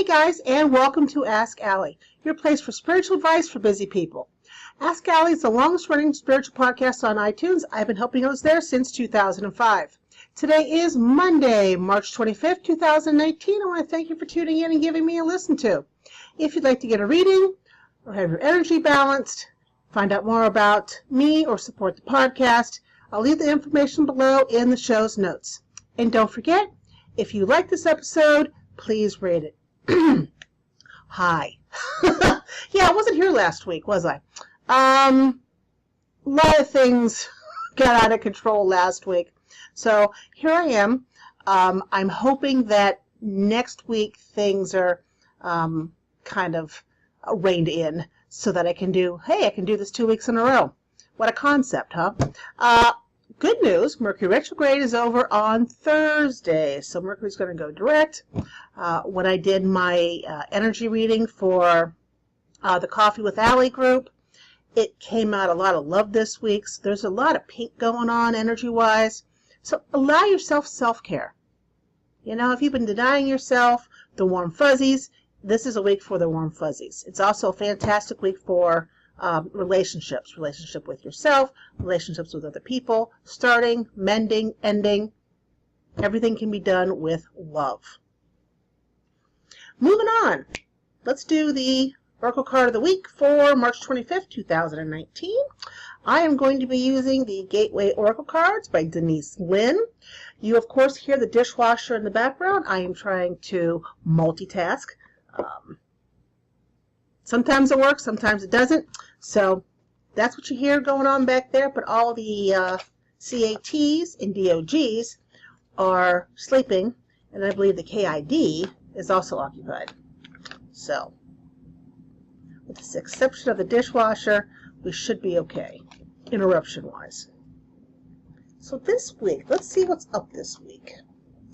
Hey guys, and welcome to Ask Allie, your place for spiritual advice for busy people. Ask Allie is the longest running spiritual podcast on iTunes. I've been helping others there since 2005. Today is Monday, March 25th, 2019. I want to thank you for tuning in and giving me a listen to. If you'd like to get a reading or have your energy balanced, find out more about me or support the podcast, I'll leave the information below in the show's notes. And don't forget, if you like this episode, please rate it. Hi. Yeah, I wasn't here last week, was I? A lot of things got out of control last week. So here I am. I'm hoping that next week things are kind of reined in so that I can do this 2 weeks in a row. What a concept, huh? Good news, Mercury retrograde is over on Thursday, so Mercury's going to go direct. When I did my energy reading for the Coffee with Allie group, it came out a lot of love this week. So there's a lot of pink going on energy-wise. So allow yourself self-care. You know, if you've been denying yourself the warm fuzzies, this is a week for the warm fuzzies. It's also a fantastic week for relationships. Relationship with yourself, relationships with other people, starting, mending, ending. Everything can be done with love. Moving on. Let's do the Oracle card of the week for March 25th, 2019. I am going to be using the Gateway Oracle cards by Denise Lynn. You, of course, hear the dishwasher in the background. I am trying to multitask. Sometimes it works, sometimes it doesn't. So that's what you hear going on back there. But all the CATs and DOGs are sleeping, and I believe the KID is also occupied. So, with the exception of the dishwasher, we should be okay, interruption-wise. So this week, let's see what's up this week.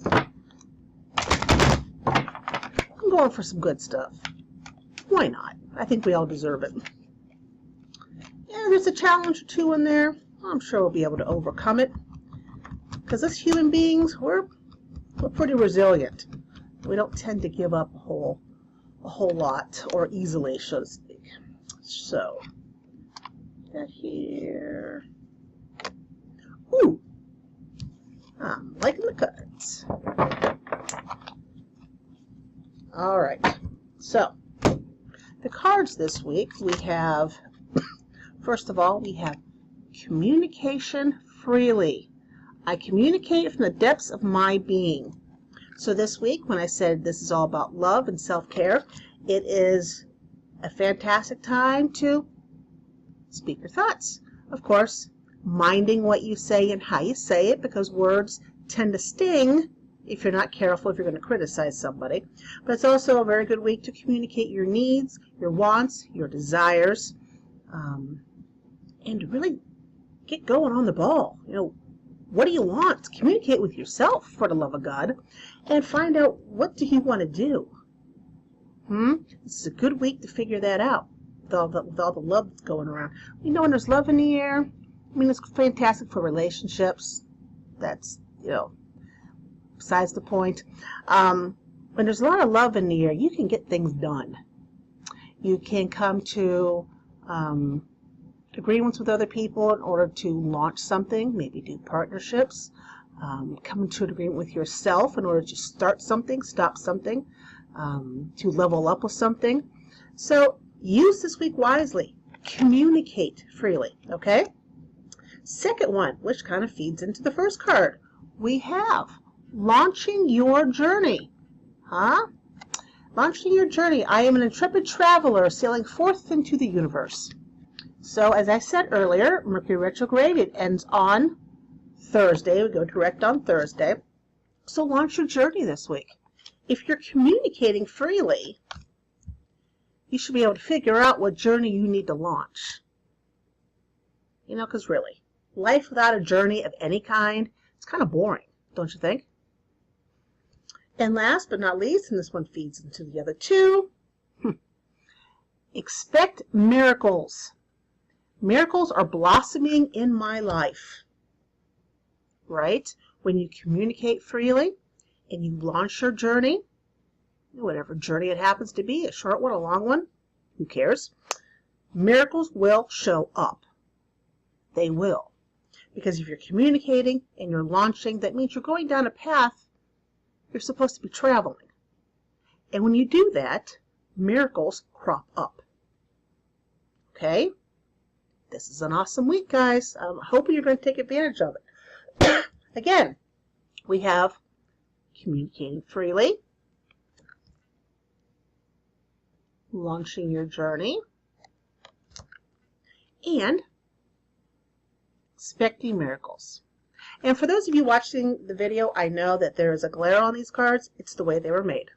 I'm going for some good stuff. Why not? I think we all deserve it. Yeah, there's a challenge or two in there. I'm sure we'll be able to overcome it. Because as human beings, we're pretty resilient. We don't tend to give up a whole lot or easily, so to speak. So, got here. Ooh, I'm liking the cards. All right. So, the cards this week we have. First of all, we have communication freely. I communicate from the depths of my being. So this week, when I said this is all about love and self-care, it is a fantastic time to speak your thoughts. Of course, minding what you say and how you say it, because words tend to sting if you're not careful, if you're going to criticize somebody. But it's also a very good week to communicate your needs, your wants, your desires, and to really get going on the ball. You know, what do you want? Communicate with yourself, for the love of God, and find out, what do you want to do? This is a good week to figure that out, with all the love that's going around. You know, when there's love in the air, I mean, it's fantastic for relationships. That's, you know, besides the point. When there's a lot of love in the air, you can get things done. You can come to agreements with other people in order to launch something, maybe do partnerships, come to an agreement with yourself in order to start something, stop something, to level up with something. So use this week wisely. Communicate freely, okay? Second one, which kind of feeds into the first card, we have launching your journey. Launching your journey. I am an intrepid traveler sailing forth into the universe. So, as I said earlier, Mercury retrograde, it ends on Thursday. We go direct on Thursday. So launch your journey this week. If you're communicating freely, you should be able to figure out what journey you need to launch. You know, because really, life without a journey of any kind, it's kind of boring, don't you think? And last but not least, and this one feeds into the other two, expect miracles. Miracles are blossoming in my life, right? When you communicate freely and you launch your journey, whatever journey it happens to be, a short one, a long one, who cares? Miracles will show up. They will. Because if you're communicating and you're launching, that means you're going down a path you're supposed to be traveling. And when you do that, miracles crop up. Okay? This is an awesome week, guys. I'm hoping you're going to take advantage of it. Again, we have communicating freely, launching your journey, and expecting miracles. And for those of you watching the video, I know that there is a glare on these cards. It's the way they were made.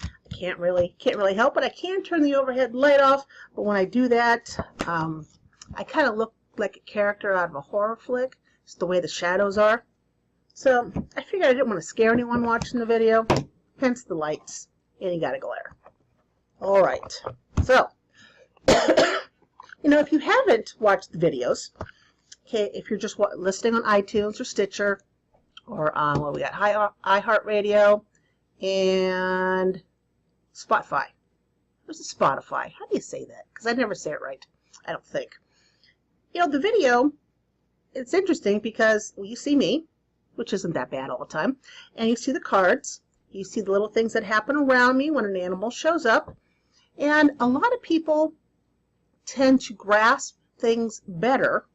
I can't really help it. I can turn the overhead light off, but when I do that, I kind of look like a character out of a horror flick. It's the way the shadows are. So I figured I didn't want to scare anyone watching the video, hence the lights, and you got a glare. All right. So, if you haven't watched the videos, okay, if you're just listening on iTunes or Stitcher or on, we got iHeartRadio and Spotify. Where's the Spotify? How do you say that? Because I never say it right, I don't think. The video, it's interesting because you see me, which isn't that bad all the time, and you see the cards. You see the little things that happen around me when an animal shows up. And a lot of people tend to grasp things better,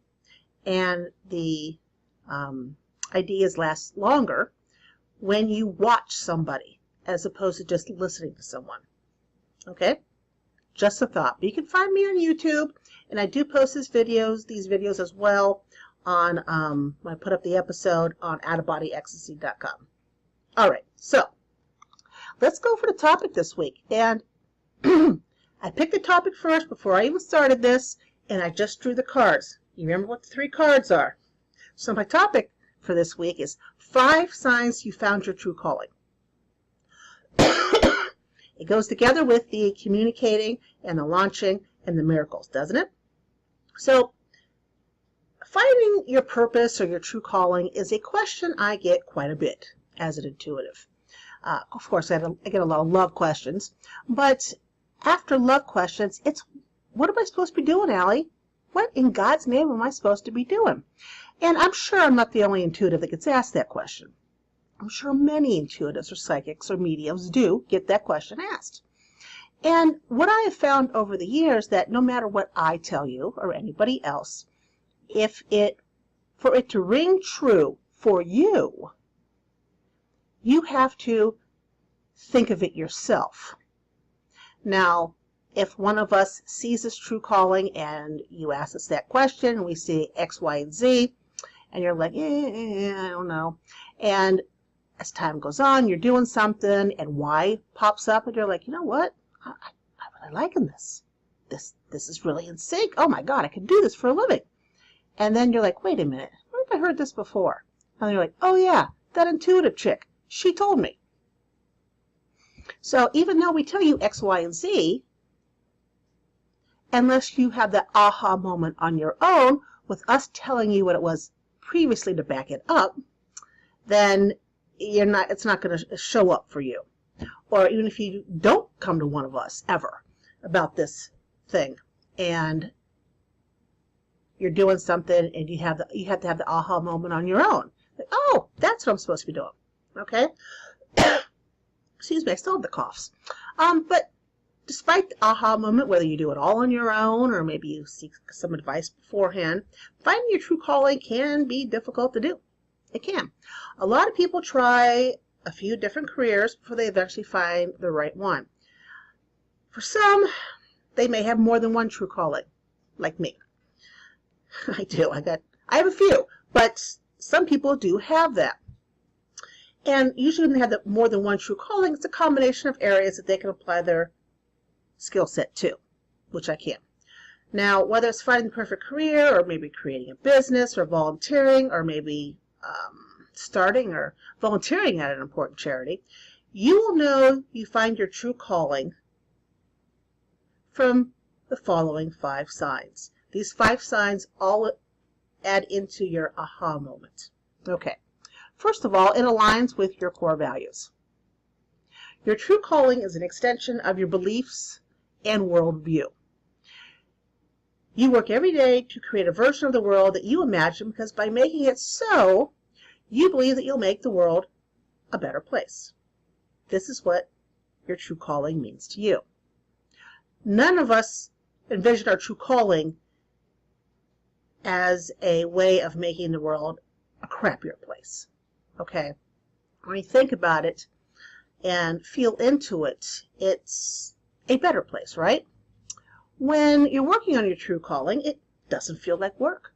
and the ideas last longer when you watch somebody as opposed to just listening to someone. Okay? Just a thought. But you can find me on YouTube, and I do post these videos as well on when I put up the episode on outofbodyecstasy.com. All right, so let's go for the topic this week. And I picked the topic first before I even started this, and I just drew the cards. You remember what the 3 cards are? So my topic for this week is 5 signs you found your true calling. It goes together with the communicating and the launching and the miracles, doesn't it? So finding your purpose or your true calling is a question I get quite a bit as an intuitive. Of course, I get a lot of love questions, but after love questions, it's, what am I supposed to be doing, Allie? What in God's name am I supposed to be doing? And I'm sure I'm not the only intuitive that gets asked that question. I'm sure many intuitives or psychics or mediums do get that question asked. And what I have found over the years, that no matter what I tell you or anybody else, for it to ring true for you, you have to think of it yourself. Now, if one of us sees this true calling and you ask us that question and we see X, Y, and Z, and you're like, I don't know. And as time goes on, you're doing something and Y pops up and you're like, you know what? I'm really liking this. This is really in sync. Oh my God, I can do this for a living. And then you're like, wait a minute, where have I heard this before? And you're like, oh yeah, that intuitive chick, she told me. So even though we tell you X, Y, and Z, unless you have that aha moment on your own with us telling you what it was previously to back it up, then it's not going to show up for you. Or even if you don't come to one of us ever about this thing and you're doing something and you have to have the aha moment on your own. Like, oh, that's what I'm supposed to be doing. Okay? Excuse me, I still have the coughs. But despite the aha moment, whether you do it all on your own or maybe you seek some advice beforehand, finding your true calling can be difficult to do. It can. A lot of people try a few different careers before they eventually find the right one. For some, they may have more than one true calling, like me. I do. I have a few, but some people do have that. And usually when they have more than one true calling, it's a combination of areas that they can apply their skill set to, which I can. Now, whether it's finding the perfect career or maybe creating a business or volunteering or maybe starting or volunteering at an important charity, you will know you find your true calling from the following 5 signs. These 5 signs all add into your aha moment. Okay. First of all, it aligns with your core values. Your true calling is an extension of your beliefs and worldview. You work every day to create a version of the world that you imagine, because by making it so, you believe that you'll make the world a better place. This is what your true calling means to you. None of us envision our true calling as a way of making the world a crappier place. Okay? When you think about it and feel into it, it's a better place, right? When you're working on your true calling, it doesn't feel like work.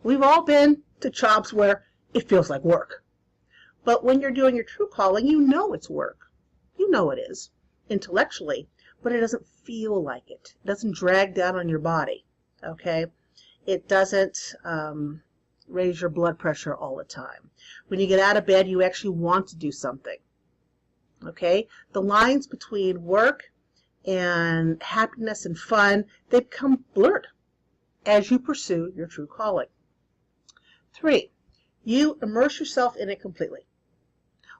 We've all been to jobs where it feels like work. But when you're doing your true calling, you know it's work. You know it is, intellectually, but it doesn't feel like it. It doesn't drag down on your body, okay? It doesn't raise your blood pressure all the time. When you get out of bed, you actually want to do something, okay? The lines between work and happiness and fun, they become blurred as you pursue your true calling. 3, you immerse yourself in it completely.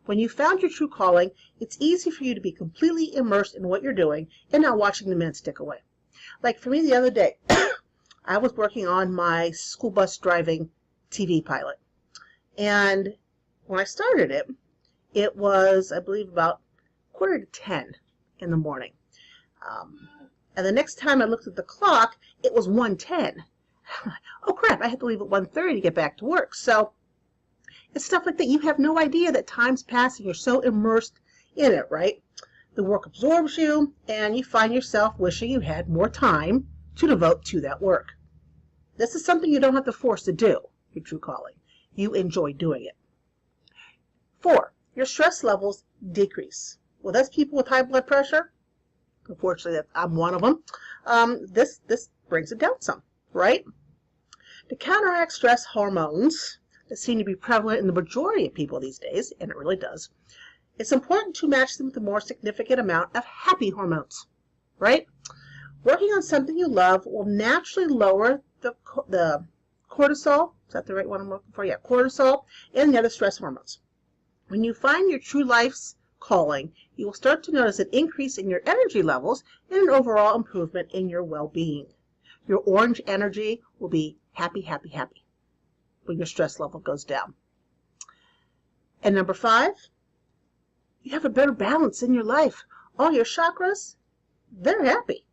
When you found your true calling, it's easy for you to be completely immersed in what you're doing and not watching the minutes tick away. Like for me the other day, I was working on my school bus driving TV pilot. And when I started it, it was, I believe, about 9:45 in the morning. And the next time I looked at the clock, it was 1:10. Oh crap, I had to leave at 1:30 to get back to work. So it's stuff like that. You have no idea that time's passing. You're so immersed in it, right? The work absorbs you, and you find yourself wishing you had more time to devote to that work. This is something you don't have to force to do, your true calling. You enjoy doing it. 4, your stress levels decrease. Well, that's people with high blood pressure. Unfortunately, I'm one of them. This brings it down some, right? To counteract stress hormones that seem to be prevalent in the majority of people these days, and it really does, it's important to match them with a more significant amount of happy hormones, right? Working on something you love will naturally lower the cortisol. Is that the right one I'm looking for? Yeah, cortisol and the other stress hormones. When you find your true life's calling, you will start to notice an increase in your energy levels and an overall improvement in your well-being. Your orange energy will be happy, happy, happy when your stress level goes down. And number 5, you have a better balance in your life. All your chakras, they're happy.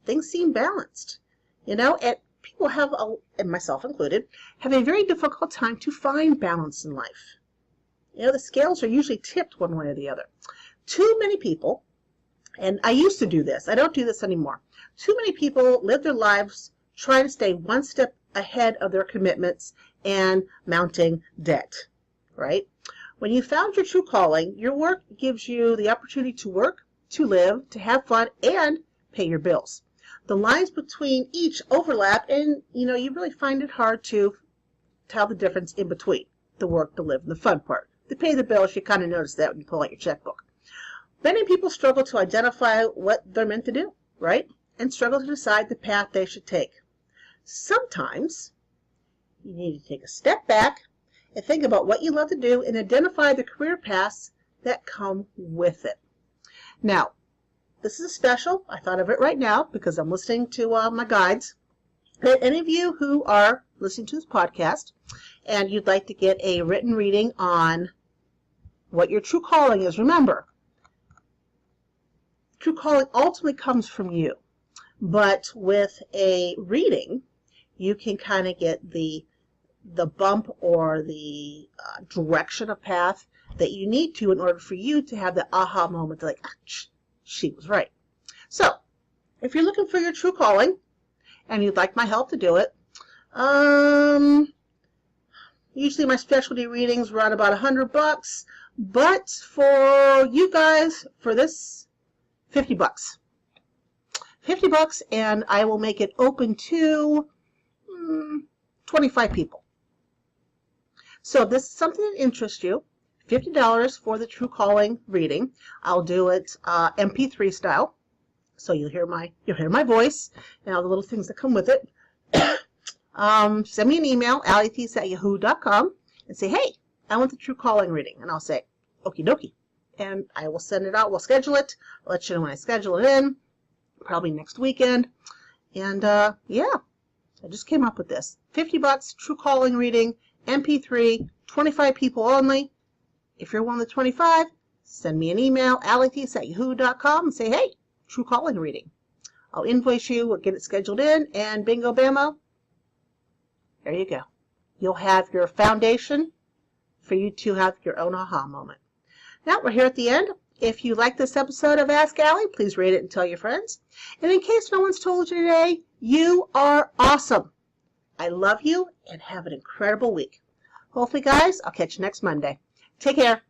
Things seem balanced. You know, and people have, and myself included, have a very difficult time to find balance in life. You know, the scales are usually tipped one way or the other. Too many people, and I used to do this, I don't do this anymore. Too many people live their lives trying to stay one step ahead of their commitments and mounting debt, right? When you found your true calling, your work gives you the opportunity to work, to live, to have fun, and pay your bills. The lines between each overlap, and you really find it hard to tell the difference in between the work, the live, and the fun part. To pay the bills, you kind of notice that when you pull out your checkbook. Many people struggle to identify what they're meant to do, right? And struggle to decide the path they should take. Sometimes you need to take a step back and think about what you love to do and identify the career paths that come with it. Now, this is special. I thought of it right now because I'm listening to my guides. And any of you who are listening to this podcast and you'd like to get a written reading on what your true calling is, remember, true calling ultimately comes from you. But with a reading, you can kind of get the bump or the direction of path that you need to in order for you to have the aha moment, like, she was right. So, if you're looking for your true calling and you'd like my help to do it, usually my specialty readings run about $100, but for you guys, for this, $50. $50, and I will make it open to 25 people. So if this is something that interests you, $50 for the True Calling reading. I'll do it MP3 style, so you'll hear my voice and all the little things that come with it. Send me an email, ALLIETHEISS@yahoo.com, and say, hey, I want the True Calling reading, and I'll say, okie dokie, and I will send it out. We'll schedule it. I'll let you know when I schedule it in, probably next weekend. And yeah, I just came up with this. $50, true calling reading, MP3, 25 people only. If you're one of the 25, send me an email, ALLIETHEISS@yahoo.com, and say, hey, true calling reading. I'll invoice you, we'll get it scheduled in, and bingo bammo, there you go. You'll have your foundation for you to have your own aha moment. Now, we're here at the end. If you like this episode of Ask Allie, please rate it and tell your friends. And in case no one's told you today, you are awesome. I love you, and have an incredible week. Hopefully, guys, I'll catch you next Monday. Take care.